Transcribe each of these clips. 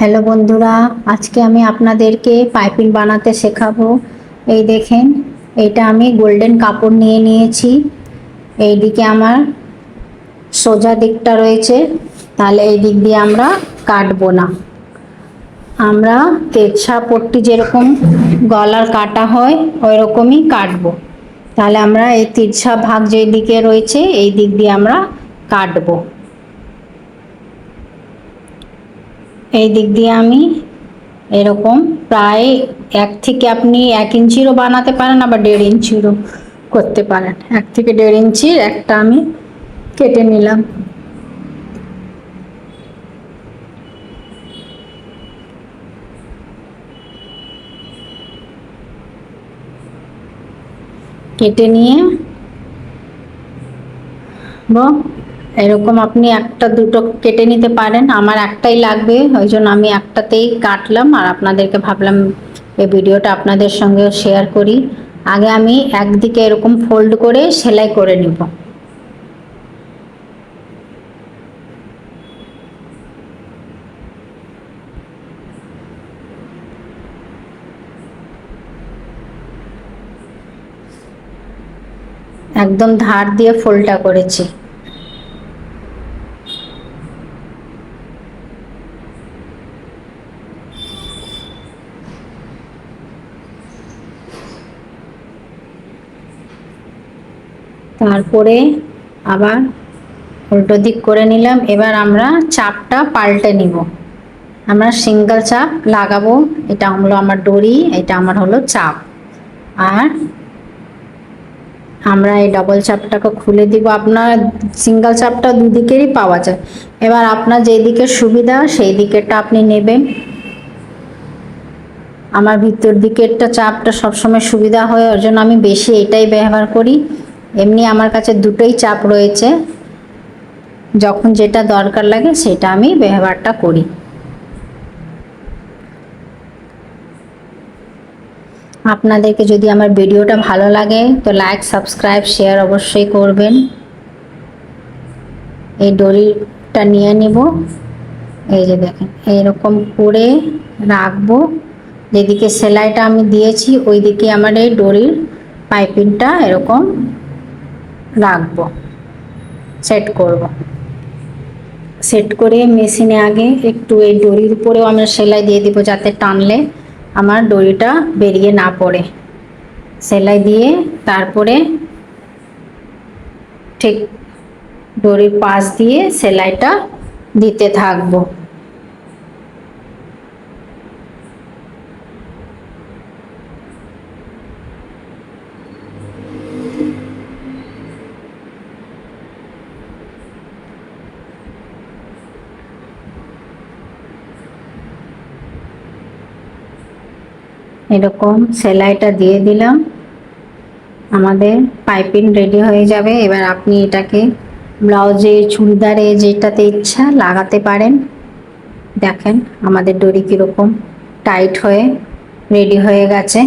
Hello বন্ধুরা, আজকে আমি আপনাদেরকে পাইপিং বানাতে শেখাবো। এই দেখেন, এইটা আমি গোল্ডেন কাপড় নিয়ে নিয়েছি। এইদিকে আমার সোজা দিকটা রয়েছে, তাহলে এই দিক দিয়ে আমরা কাটবো না। আমরা তেরছা পট্টি যেরকম গলার কাটা হয় ওই রকমই কাটবো। তাহলে আমরা এই তিরছা ভাগ যে দিকে রয়েছে এই দিক দিয়ে আমরা কাটবো। এই দিক দিয়ে আমি এরকম প্রায় এক থেকে আপনি 1 ইঞ্চিরও বানাতে পারেন, আবার 1.5 ইঞ্চিরও করতে পারেন। 1 থেকে 1.5 ইঞ্চির একটা আমি কেটে নিলাম। কেটে নিয়ে এরকম আপনি একটা দুটো কেটে নিতে পারেন। আমার একটাই লাগবে, ওই জন্য আমি একটাতেই কাটলাম, আর আপনাদেরকে ভাবলাম এই ভিডিওটা আপনাদের সঙ্গে শেয়ার করি। আগে আমি একদিকে এরকম ফোল্ড করে সেলাই করে নিব। একদম ধার দিয়ে ফোল্ডটা করেছি। তারপরে আবার উল্টো দিক করে নিলাম। এবার আমরা চাপটা পাল্টে নিব। আমরা সিঙ্গেল চাপ লাগাবো। এটা হলো আমার দড়ি, এটা আমার হলো চাপ, আর আমরা এই ডবল চাপটাকে খুলে দিব। আপনার সিঙ্গেল চাপটা দুদিকেরই পাওয়া যায়। এবার আপনার যেই দিকে সুবিধা সেই দিকেরটা আপনি নেবেন। আমার ভিতর দিকেরটা চাপটা সবসময় সুবিধা হয়, ওর জন্য আমি বেশি এটাই ব্যবহার করি। এমনি আমার কাছে দুটোই চাপ রয়েছে, যখন যেটা দরকার লাগে সেটা আমি ব্যবহারটা করি। আপনাদেরকে যদি আমার ভিডিওটা ভালো লাগে তো লাইক, সাবস্ক্রাইব, শেয়ার অবশ্যই করবেন। এই দড়িটা নিয়ে নিব, এই যে দেখেন এইরকম করে রাখবো। যেদিকে সেলাইটা আমি দিয়েছি ওই দিকে আমার এই দড়ির পাইপিংটা এরকম রাখবো, সেট করব। সেট করে মেশিনে আগে একটু এই দড়ির উপরেও আমরা সেলাই দিয়ে দিব, যাতে টানলে আমার দড়িটা বেরিয়ে না পড়ে। সেলাই দিয়ে তারপরে ঠিক দড়ির পাশ দিয়ে সেলাইটা দিতে থাকবো। এরকম সেলাইটা দিয়ে দিলাম, আমাদের পাইপিং রেডি হয়ে যাবে। এবার আপনি এটাকে ব্লাউজে, চুড়িদারে যেটাতে ইচ্ছা লাগাতে পারেন। দেখেন আমাদের দড়ি কীরকম টাইট হয়ে রেডি হয়ে গেছে।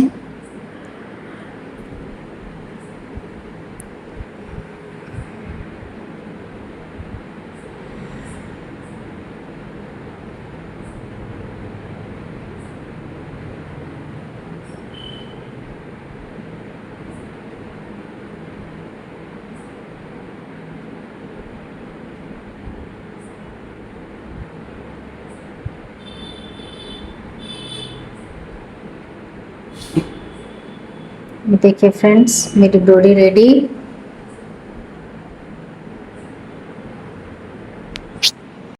देखिए फ्रेंड्स, मेरी डोरी रेडी।